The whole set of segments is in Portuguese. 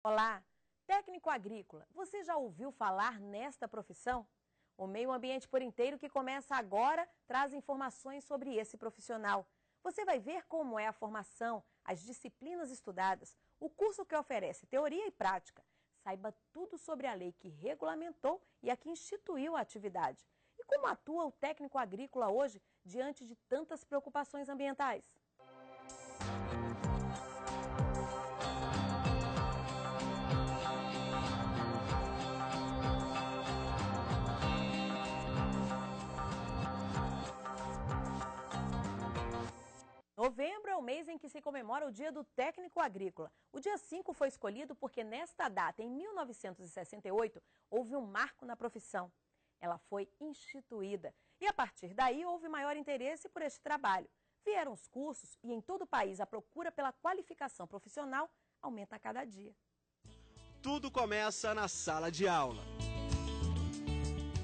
Olá, técnico agrícola, você já ouviu falar nesta profissão? O Meio Ambiente por Inteiro, que começa agora, traz informações sobre esse profissional. Você vai ver como é a formação, as disciplinas estudadas, o curso que oferece teoria e prática. Saiba tudo sobre a lei que regulamentou e a que instituiu a atividade. E como atua o técnico agrícola hoje diante de tantas preocupações ambientais? Novembro é o mês em que se comemora o Dia do Técnico Agrícola. O dia 5 foi escolhido porque nesta data, em 1968, houve um marco na profissão. Ela foi instituída e a partir daí houve maior interesse por este trabalho. Vieram os cursos e em todo o país a procura pela qualificação profissional aumenta a cada dia. Tudo começa na sala de aula.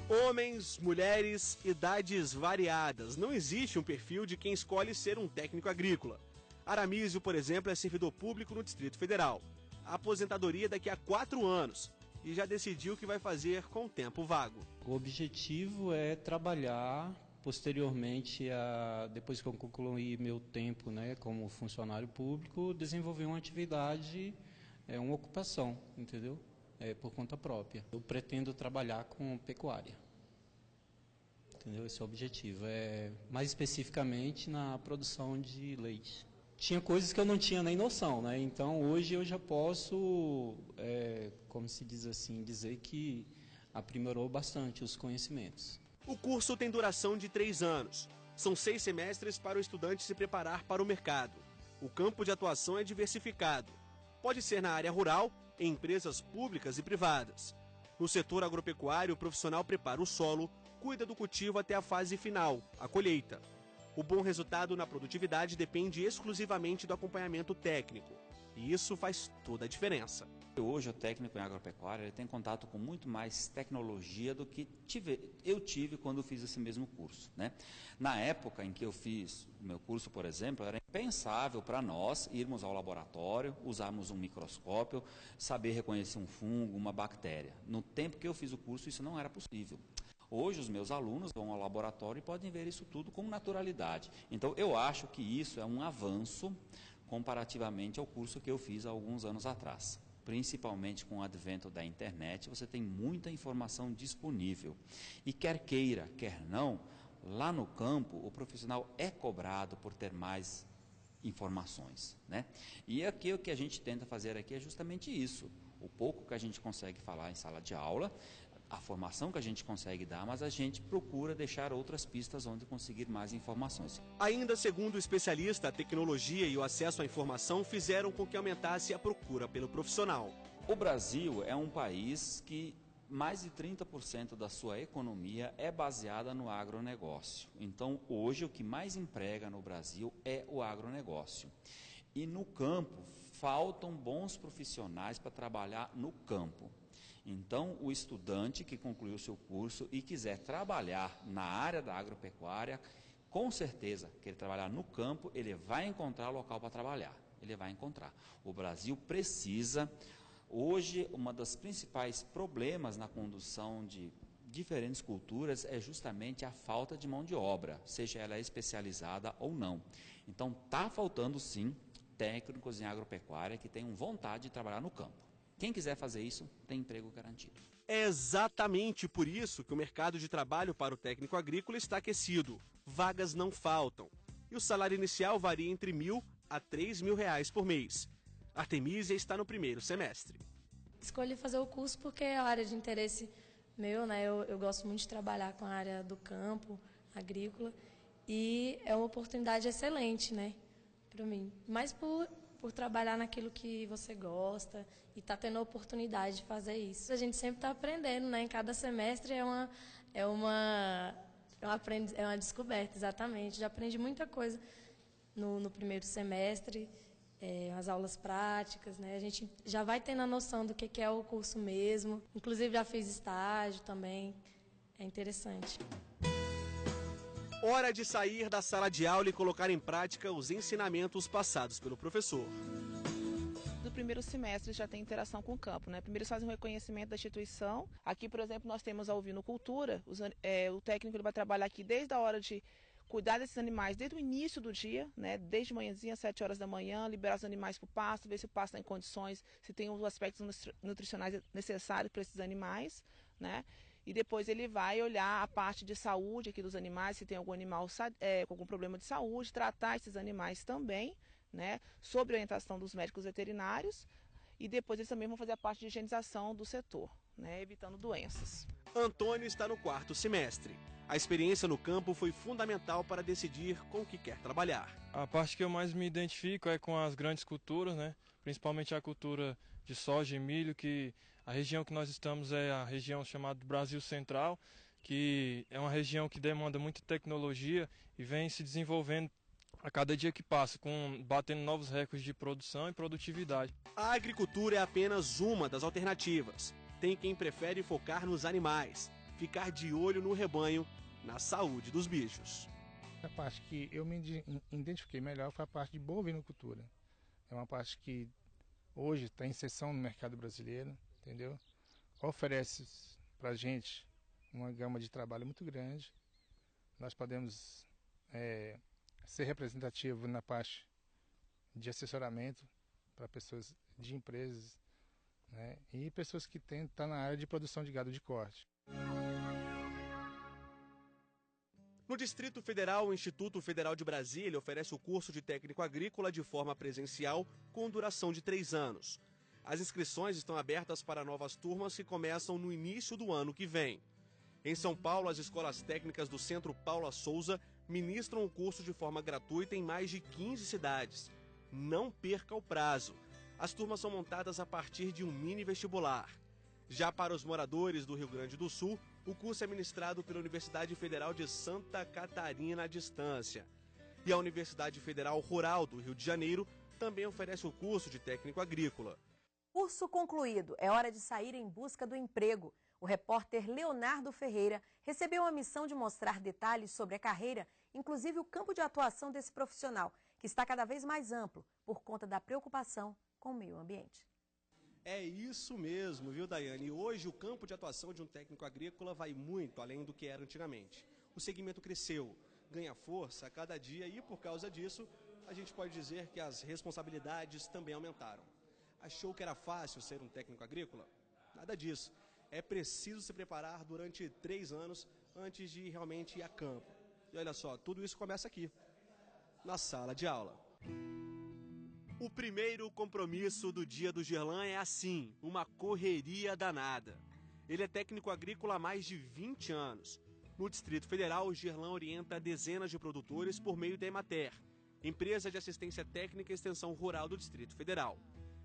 Homens, mulheres, idades variadas. Não existe um perfil de quem escolhe ser um técnico agrícola. Aramísio, por exemplo, é servidor público no Distrito Federal. A aposentadoria daqui a 4 anos e já decidiu o que vai fazer com o tempo vago. O objetivo é trabalhar posteriormente, depois que eu concluir meu tempo, como funcionário público, desenvolver uma atividade, uma ocupação, entendeu? Por conta própria. Eu pretendo trabalhar com pecuária, entendeu? Esse é o objetivo, mais especificamente na produção de leite. Tinha coisas que eu não tinha nem noção, Então hoje eu já posso, como se diz assim, dizer que aprimorou bastante os conhecimentos. O curso tem duração de 3 anos. São 6 semestres para o estudante se preparar para o mercado. O campo de atuação é diversificado. Pode ser na área rural, em empresas públicas e privadas. No setor agropecuário, o profissional prepara o solo, cuida do cultivo até a fase final, a colheita. O bom resultado na produtividade depende exclusivamente do acompanhamento técnico. E isso faz toda a diferença. Hoje o técnico em agropecuária ele tem contato com muito mais tecnologia do que eu tive quando eu fiz esse mesmo curso, Na época em que eu fiz o meu curso, por exemplo, era impensável para nós irmos ao laboratório, usarmos um microscópio, saber reconhecer um fungo, uma bactéria. No tempo que eu fiz o curso, isso não era possível. Hoje os meus alunos vão ao laboratório e podem ver isso tudo com naturalidade. Então eu acho que isso é um avanço comparativamente ao curso que eu fiz há alguns anos atrás. Principalmente com o advento da internet, você tem muita informação disponível. E quer queira, quer não, lá no campo o profissional é cobrado por ter mais informações, E aqui o que a gente tenta fazer aqui é justamente isso. O pouco que a gente consegue falar em sala de aula, a formação que a gente consegue dar, mas a gente procura deixar outras pistas onde conseguir mais informações. Ainda segundo o especialista, a tecnologia e o acesso à informação fizeram com que aumentasse a procura pelo profissional. O Brasil é um país que mais de 30% da sua economia é baseada no agronegócio. Então, hoje, o que mais emprega no Brasil é o agronegócio. E no campo, faltam bons profissionais para trabalhar no campo. Então, o estudante que concluiu o seu curso e quiser trabalhar na área da agropecuária, com certeza que ele trabalhar no campo, ele vai encontrar local para trabalhar. Ele vai encontrar. O Brasil precisa, hoje, uma das principais problemas na condução de diferentes culturas é justamente a falta de mão de obra, seja ela especializada ou não. Então, está faltando sim técnicos em agropecuária que tenham vontade de trabalhar no campo. Quem quiser fazer isso, tem emprego garantido. É exatamente por isso que o mercado de trabalho para o técnico agrícola está aquecido. Vagas não faltam. E o salário inicial varia entre R$ 1.000 a R$ 3.000 por mês. Artemísia está no primeiro semestre. Escolhi fazer o curso porque é a área de interesse meu, Eu gosto muito de trabalhar com a área do campo, agrícola. E é uma oportunidade excelente, para mim. Mas por trabalhar naquilo que você gosta e tá tendo a oportunidade de fazer isso. A gente sempre está aprendendo, Em cada semestre é uma descoberta, exatamente. Já aprendi muita coisa no primeiro semestre, as aulas práticas, A gente já vai tendo a noção do que é o curso mesmo. Inclusive já fiz estágio também. É interessante. Hora de sair da sala de aula e colocar em prática os ensinamentos passados pelo professor. primeiro semestre já tem interação com o campo, né? Primeiro eles fazem um reconhecimento da instituição. Aqui, por exemplo, nós temos a ovinocultura. O técnico ele vai trabalhar aqui desde a hora de cuidar desses animais, desde o início do dia, né? Desde manhãzinha, às 7 horas da manhã, liberar os animais para o pasto, ver se o pasto está em condições, se tem os aspectos nutricionais necessários para esses animais, né? E depois ele vai olhar a parte de saúde aqui dos animais, se tem algum animal com algum problema de saúde, tratar esses animais também, né? Sob orientação dos médicos veterinários. E depois eles também vão fazer a parte de higienização do setor, né? Evitando doenças. Antônio está no 4º semestre. A experiência no campo foi fundamental para decidir com o que quer trabalhar. A parte que eu mais me identifico é com as grandes culturas, né? Principalmente a cultura de soja e milho, que a região que nós estamos é a região chamada Brasil Central, que é uma região que demanda muita tecnologia e vem se desenvolvendo a cada dia que passa, batendo novos recordes de produção e produtividade. A agricultura é apenas uma das alternativas. Tem quem prefere focar nos animais, ficar de olho no rebanho, na saúde dos bichos. A parte que eu me identifiquei melhor foi a parte de bovinocultura. É uma parte que hoje está em inserção no mercado brasileiro, entendeu? Oferece para a gente uma gama de trabalho muito grande. Nós podemos ser representativo na parte de assessoramento para pessoas de empresas, né? E pessoas que estão na área de produção de gado de corte. No Distrito Federal, o Instituto Federal de Brasília oferece o curso de técnico agrícola de forma presencial com duração de 3 anos. As inscrições estão abertas para novas turmas que começam no início do ano que vem. Em São Paulo, as escolas técnicas do Centro Paula Souza ministram o curso de forma gratuita em mais de 15 cidades. Não perca o prazo. As turmas são montadas a partir de um mini vestibular. Já para os moradores do Rio Grande do Sul, o curso é ministrado pela Universidade Federal de Santa Catarina à distância. E a Universidade Federal Rural do Rio de Janeiro também oferece o curso de técnico agrícola. Curso concluído, é hora de sair em busca do emprego. O repórter Leonardo Ferreira recebeu a missão de mostrar detalhes sobre a carreira, inclusive o campo de atuação desse profissional, que está cada vez mais amplo por conta da preocupação com o meio ambiente. É isso mesmo, viu, Daiane? Hoje o campo de atuação de um técnico agrícola vai muito além do que era antigamente. O segmento cresceu, ganha força a cada dia e, por causa disso, a gente pode dizer que as responsabilidades também aumentaram. Achou que era fácil ser um técnico agrícola? Nada disso. É preciso se preparar durante 3 anos antes de realmente ir a campo. E olha só, tudo isso começa aqui, na sala de aula. O primeiro compromisso do dia do Gerlan é assim, uma correria danada. Ele é técnico agrícola há mais de 20 anos. No Distrito Federal, o Gerlan orienta dezenas de produtores por meio da Emater, empresa de assistência técnica e extensão rural do Distrito Federal.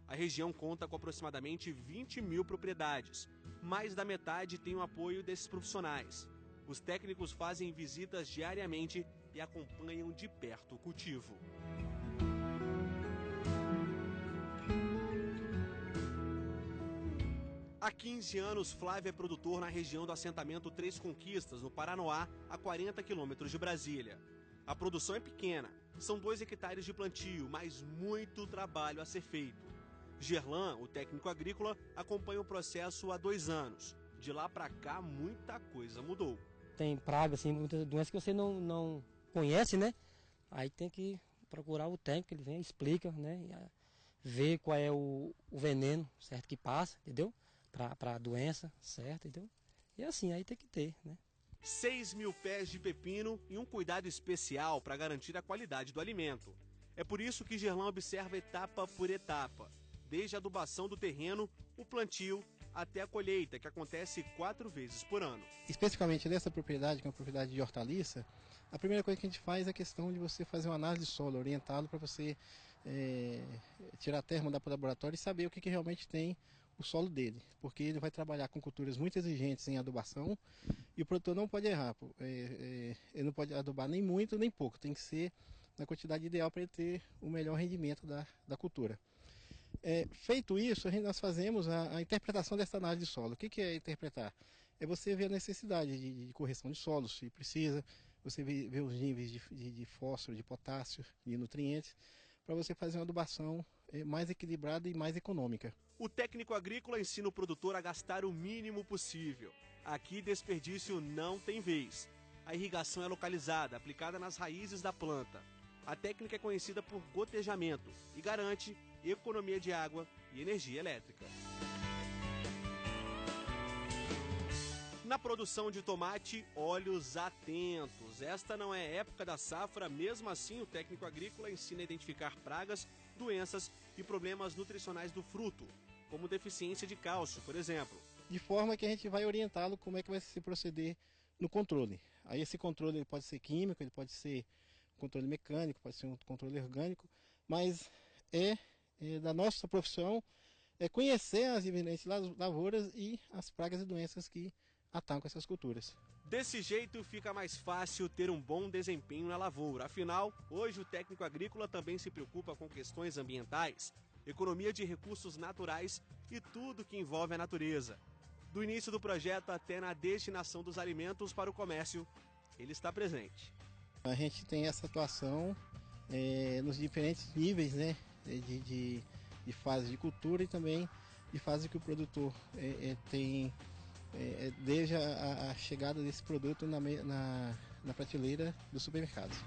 A região conta com aproximadamente 20 mil propriedades. Mais da metade tem o apoio desses profissionais. Os técnicos fazem visitas diariamente e acompanham de perto o cultivo. Há 15 anos, Flávio é produtor na região do assentamento Três Conquistas, no Paranoá, a 40 quilômetros de Brasília. A produção é pequena, são 2 hectares de plantio, mas muito trabalho a ser feito. Gerlan, o técnico agrícola, acompanha o processo há 2 anos. De lá para cá, muita coisa mudou. Tem praga, assim, muitas doenças que você não conhece, né? Aí tem que procurar o técnico, ele vem, explica, né? Ver qual é o veneno, certo, que passa, entendeu? Para a doença, certo, entendeu? E assim, aí tem que ter, né? 6 mil pés de pepino e um cuidado especial para garantir a qualidade do alimento. É por isso que Gerlan observa etapa por etapa, desde a adubação do terreno, o plantio, até a colheita, que acontece 4 vezes por ano. Especificamente nessa propriedade, que é uma propriedade de hortaliça, a primeira coisa que a gente faz é a questão de você fazer uma análise de solo, orientá-lo para você tirar a terra, mandar para o laboratório e saber o que realmente tem o solo dele, porque ele vai trabalhar com culturas muito exigentes em adubação e o produtor não pode errar, ele não pode adubar nem muito nem pouco, tem que ser na quantidade ideal para ele ter o melhor rendimento da cultura. Feito isso, nós fazemos a interpretação dessa análise de solo. O que é interpretar? É você ver a necessidade de correção de solo, se precisa, você ver os níveis de fósforo, de potássio, de nutrientes, para você fazer uma adubação mais equilibrada e mais econômica. O técnico agrícola ensina o produtor a gastar o mínimo possível. Aqui, desperdício não tem vez. A irrigação é localizada, aplicada nas raízes da planta. A técnica é conhecida por gotejamento e garante economia de água e energia elétrica. Na produção de tomate, olhos atentos. Esta não é época da safra, mesmo assim o técnico agrícola ensina a identificar pragas, doenças e problemas nutricionais do fruto, como deficiência de cálcio, por exemplo. De forma que a gente vai orientá-lo como é que vai se proceder no controle. Aí esse controle ele pode ser químico, ele pode ser controle mecânico, pode ser um controle orgânico, mas da nossa profissão é conhecer as diferentes lavouras e as pragas e doenças que atacam essas culturas. Desse jeito fica mais fácil ter um bom desempenho na lavoura. Afinal, hoje o técnico agrícola também se preocupa com questões ambientais, economia de recursos naturais e tudo que envolve a natureza. Do início do projeto até na destinação dos alimentos para o comércio, ele está presente. A gente tem essa atuação nos diferentes níveis, né, de fase de cultura e também de fase que o produtor tem desde a chegada desse produto na prateleira dos supermercados.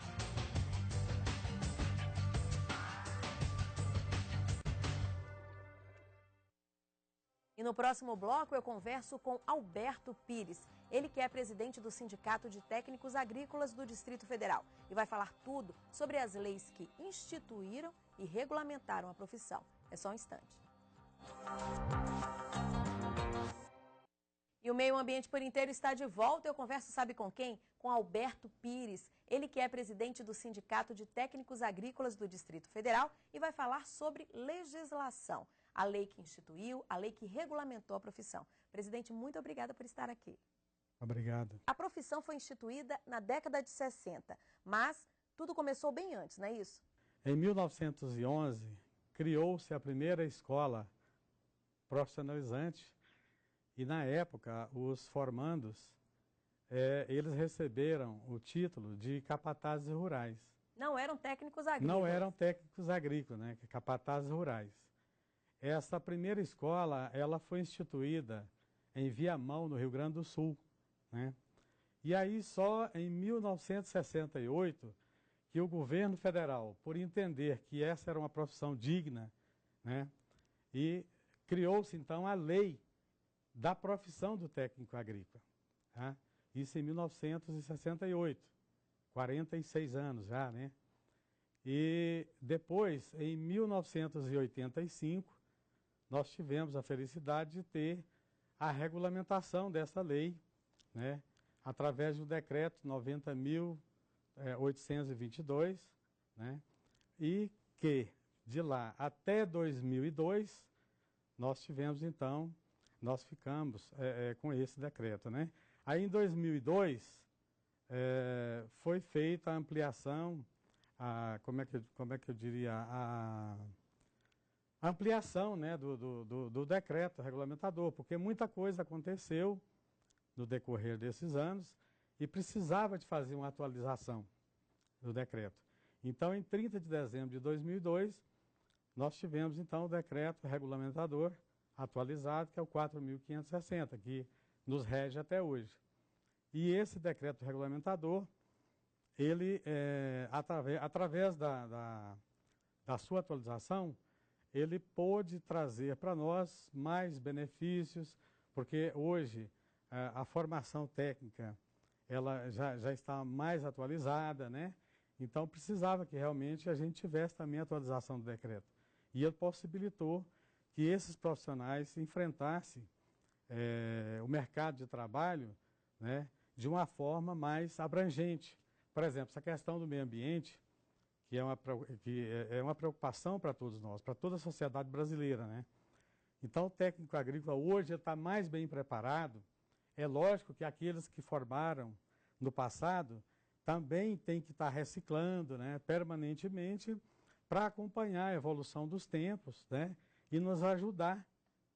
E no próximo bloco eu converso com Alberto Pires, ele que é presidente do Sindicato de Técnicos Agrícolas do Distrito Federal e vai falar tudo sobre as leis que instituíram e regulamentaram a profissão. É só um instante. E o Meio Ambiente por Inteiro está de volta. Eu converso, sabe com quem? Com Alberto Pires, ele que é presidente do Sindicato de Técnicos Agrícolas do Distrito Federal e vai falar sobre legislação, a lei que instituiu, a lei que regulamentou a profissão. Presidente, muito obrigada por estar aqui. Obrigado. A profissão foi instituída na década de 60, mas tudo começou bem antes, não é isso? Em 1911, criou-se a primeira escola profissionalizante. E na época, os formandos, eles receberam o título de capatazes rurais. Não eram técnicos agrícolas. Não eram técnicos agrícolas, né? Capatazes rurais. Essa primeira escola, ela foi instituída em Viamão, no Rio Grande do Sul, né? E aí só em 1968 que o governo federal, por entender que essa era uma profissão digna, né? E criou-se então a lei da profissão do técnico agrícola. Tá? Isso em 1968, 46 anos já, né? E depois, em 1985, nós tivemos a felicidade de ter a regulamentação dessa lei, né? Através do decreto 90.822, né? E que, de lá até 2002, nós tivemos então nós ficamos com esse decreto, né? Aí em 2002 foi feita a ampliação, como é que eu diria, a ampliação, né, do decreto regulamentador, porque muita coisa aconteceu no decorrer desses anos e precisava de fazer uma atualização do decreto. Então, em 30 de dezembro de 2002, nós tivemos então o decreto regulamentador atualizado, que é o 4.560, que nos rege até hoje. E esse decreto regulamentador, ele, através da sua atualização, ele pôde trazer para nós mais benefícios, porque hoje a formação técnica ela já está mais atualizada, né? Então precisava que realmente a gente tivesse também a atualização do decreto. E ele possibilitou que esses profissionais enfrentassem o mercado de trabalho, né, de uma forma mais abrangente. Por exemplo, essa questão do meio ambiente, que é uma preocupação para todos nós, para toda a sociedade brasileira, né? Então, o técnico agrícola hoje está mais bem preparado. É lógico que aqueles que formaram no passado também têm que estar reciclando, né, permanentemente para acompanhar a evolução dos tempos, né, e nos ajudar,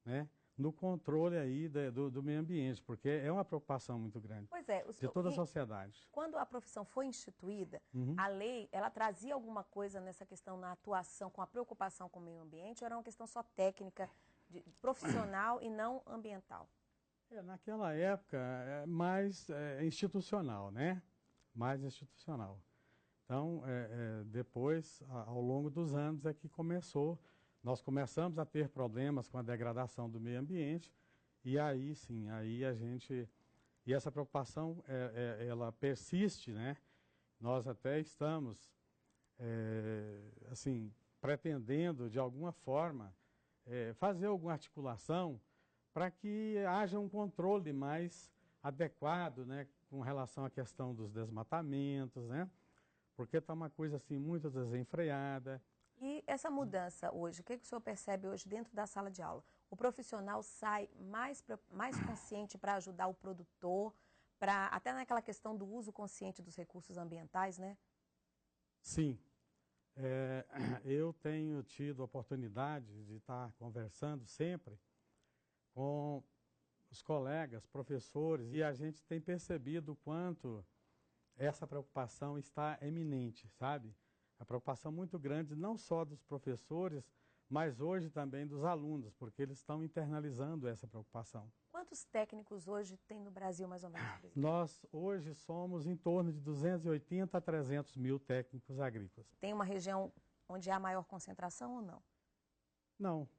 né, no controle aí do meio ambiente, porque é uma preocupação muito grande Pois é, de toda a sociedade. Quando a profissão foi instituída, a lei, ela trazia alguma coisa nessa questão na atuação, com a preocupação com o meio ambiente, ou era uma questão só técnica, profissional e não ambiental? Naquela época, mais institucional, né? Mais institucional. Então, depois, ao longo dos anos, é que nós começamos a ter problemas com a degradação do meio ambiente, e aí sim, e essa preocupação, ela persiste, né? Nós até estamos, assim, pretendendo, de alguma forma, fazer alguma articulação para que haja um controle mais adequado, né, com relação à questão dos desmatamentos, né? Porque está uma coisa assim muito desenfreada. E essa mudança hoje, o que o senhor percebe hoje dentro da sala de aula? O profissional sai mais consciente para ajudar o produtor, até naquela questão do uso consciente dos recursos ambientais, né? Sim. Eu tenho tido a oportunidade de estar conversando sempre com os colegas, professores, e a gente tem percebido o quanto essa preocupação está eminente, sabe? A preocupação muito grande, não só dos professores, mas hoje também dos alunos, porque eles estão internalizando essa preocupação. Quantos técnicos hoje tem no Brasil, mais ou menos? Nós hoje somos em torno de 280 a 300 mil técnicos agrícolas. Tem uma região onde há maior concentração ou não? Não,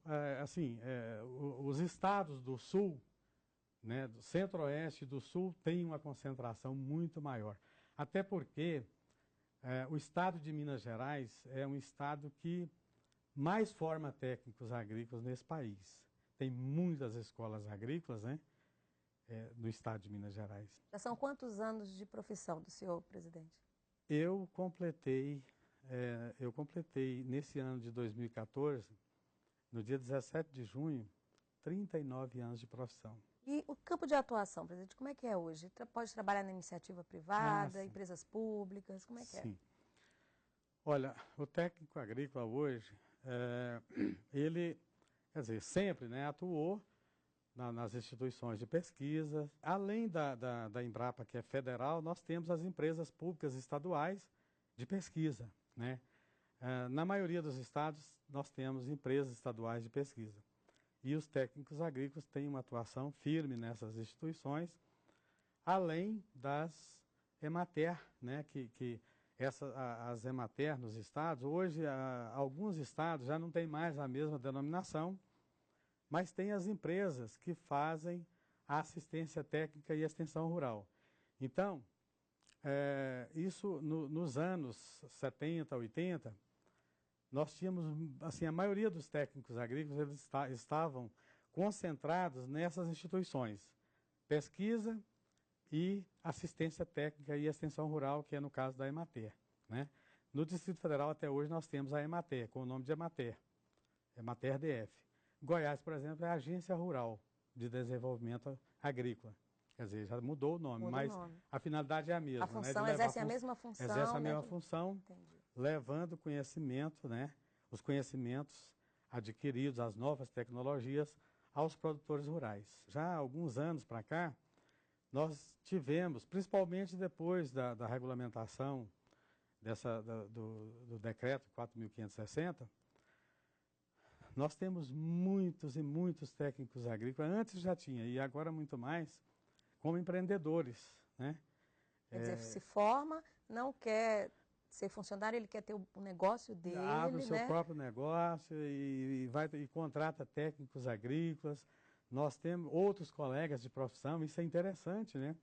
os estados do sul, né, do centro-oeste e do sul, têm uma concentração muito maior. Até porque o estado de Minas Gerais é um estado que mais forma técnicos agrícolas nesse país. Tem muitas escolas agrícolas, né, no estado de Minas Gerais. Já são quantos anos de profissão do senhor, presidente? Eu completei nesse ano de 2014, no dia 17 de junho, 39 anos de profissão. E o campo de atuação, presidente, como é que é hoje? Pode trabalhar na iniciativa privada, empresas públicas, como é que é? Sim. Olha, o técnico agrícola hoje, ele, quer dizer, sempre, né, atuou nas instituições de pesquisa. Além da Embrapa, que é federal, nós temos as empresas públicas estaduais de pesquisa, né? Na maioria dos estados, nós temos empresas estaduais de pesquisa. E os técnicos agrícolas têm uma atuação firme nessas instituições, além das Emater, né, as Emater nos estados, hoje alguns estados já não têm mais a mesma denominação, mas tem as empresas que fazem a assistência técnica e extensão rural. Então, isso nos anos 70, 80, nós tínhamos, assim, a maioria dos técnicos agrícolas eles estavam concentrados nessas instituições, pesquisa e assistência técnica e extensão rural, que é no caso da Emater, né? No Distrito Federal, até hoje, nós temos a Emater, com o nome de Emater DF. Goiás, por exemplo, é a Agência Rural de Desenvolvimento Agrícola. Quer dizer, já mudou o nome, mas a finalidade é a mesma. A função, né? Exerce a mesma função. Exerce a mesma função, levando conhecimento, né? Os conhecimentos adquiridos, as novas tecnologias, aos produtores rurais. Já há alguns anos para cá, nós tivemos, principalmente depois da regulamentação do decreto 4.560, nós temos muitos e muitos técnicos agrícolas, antes já tinha, e agora muito mais, como empreendedores, né? Quer dizer, se forma, não quer ser funcionário, ele quer ter o negócio dele, abre o seu né? próprio negócio e contrata técnicos agrícolas. Nós temos outros colegas de profissão, isso é interessante, né?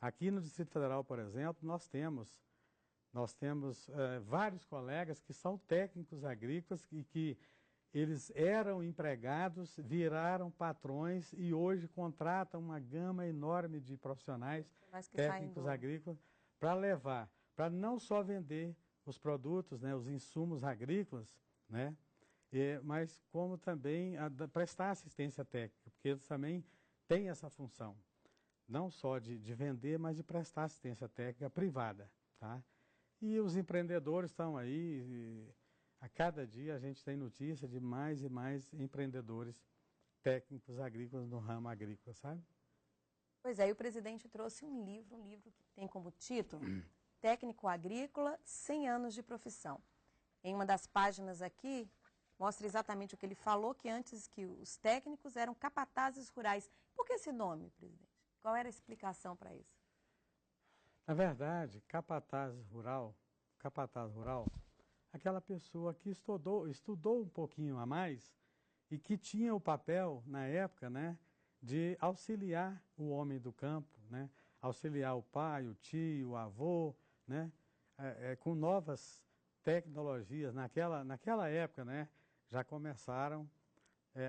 Aqui no Distrito Federal, por exemplo, nós temos vários colegas que são técnicos agrícolas e que eles eram empregados, viraram patrões e hoje contratam uma gama enorme de profissionais técnicos agrícolas para não só vender os produtos, né, os insumos agrícolas, né, mas como também prestar assistência técnica, porque eles também têm essa função, não só de vender, mas de prestar assistência técnica privada, tá? E os empreendedores estão aí, a cada dia a gente tem notícia de mais e mais empreendedores técnicos agrícolas no ramo agrícola, sabe? Pois é, e o presidente trouxe um livro que tem como título Técnico Agrícola, 100 anos de profissão. Em uma das páginas aqui, mostra exatamente o que ele falou, que antes que os técnicos eram capatazes rurais. Por que esse nome, presidente? Qual era a explicação para isso? Na verdade, capataz rural, aquela pessoa que estudou um pouquinho a mais e que tinha o papel, na época, né, de auxiliar o homem do campo, né, auxiliar o pai, o tio, o avô, né, com novas tecnologias. Naquela época, né, já começaram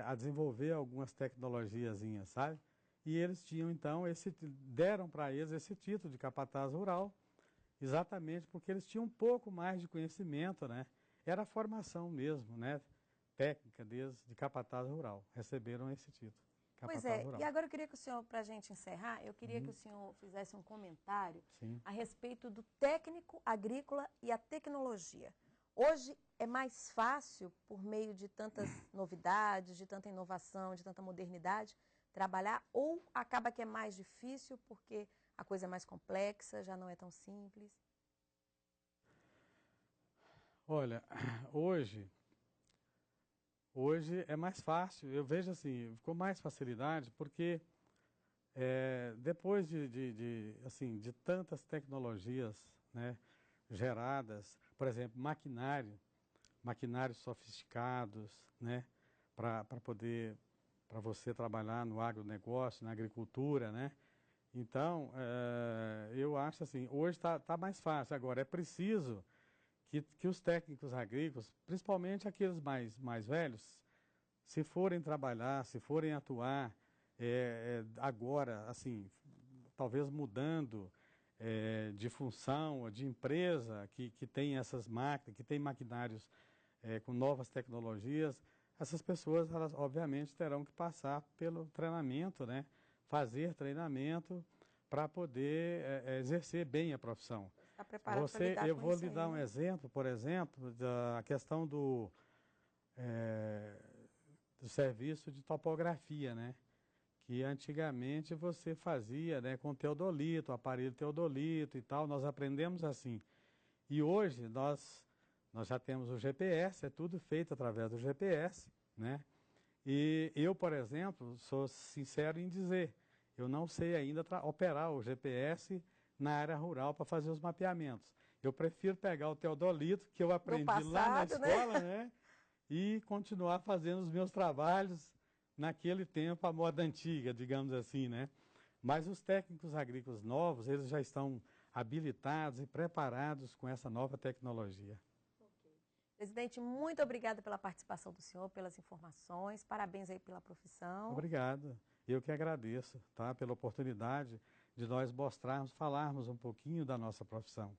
a desenvolver algumas tecnologiazinhas, sabe? E eles tinham, então, deram para eles esse título de capataz rural, exatamente porque eles tinham um pouco mais de conhecimento, né? Era a formação mesmo, né? Técnica deles de capataz rural. Receberam esse título. Pois é, rural. E agora eu queria que o senhor, para a gente encerrar, eu queria que o senhor fizesse um comentário a respeito do técnico agrícola e a tecnologia. Hoje é mais fácil, por meio de tantas novidades, de tanta inovação, de tanta modernidade, trabalhar, ou acaba que é mais difícil porque a coisa é mais complexa, já não é tão simples? Olha, hoje é mais fácil. Eu vejo assim, ficou mais facilidade porque depois de tantas tecnologias, né, geradas, por exemplo, maquinários sofisticados, né, para você trabalhar no agronegócio, na agricultura, né? Então, eu acho assim, hoje tá mais fácil. Agora, é preciso que os técnicos agrícolas, principalmente aqueles mais velhos, se forem trabalhar, se forem atuar agora, assim, talvez mudando de função, de empresa que tem essas máquinas, que tem maquinários com novas tecnologias, essas pessoas, elas obviamente terão que passar pelo treinamento, né? Fazer treinamento para poder exercer bem a profissão. Está preparado para lidar eu com vou isso lhe dar aí, um né? exemplo, por exemplo, da questão do serviço de topografia, né? Que antigamente você fazia, né, com teodolito, aparelho teodolito e tal, nós aprendemos assim. E hoje nós já temos o GPS, é tudo feito através do GPS, né? E eu, por exemplo, sou sincero em dizer, eu não sei ainda operar o GPS na área rural para fazer os mapeamentos. Eu prefiro pegar o teodolito, que eu aprendi lá na escola, né? E continuar fazendo os meus trabalhos naquele tempo, a moda antiga, digamos assim, né? Mas os técnicos agrícolas novos, eles já estão habilitados e preparados com essa nova tecnologia. Presidente, muito obrigada pela participação do senhor, pelas informações, parabéns aí pela profissão. Obrigado. Eu que agradeço, tá, pela oportunidade de nós falarmos um pouquinho da nossa profissão.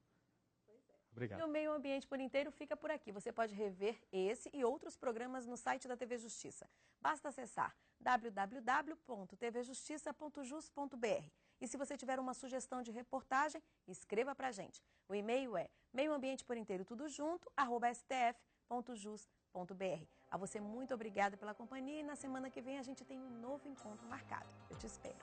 Obrigado. E o Meio Ambiente por Inteiro fica por aqui. Você pode rever esse e outros programas no site da TV Justiça. Basta acessar www.tvjustiça.jus.br. E se você tiver uma sugestão de reportagem, escreva para a gente. O e-mail é meioambientepor-inteiro-tudo-junto@stf.jus.br. A você, muito obrigada pela companhia e na semana que vem a gente tem um novo encontro marcado. Eu te espero.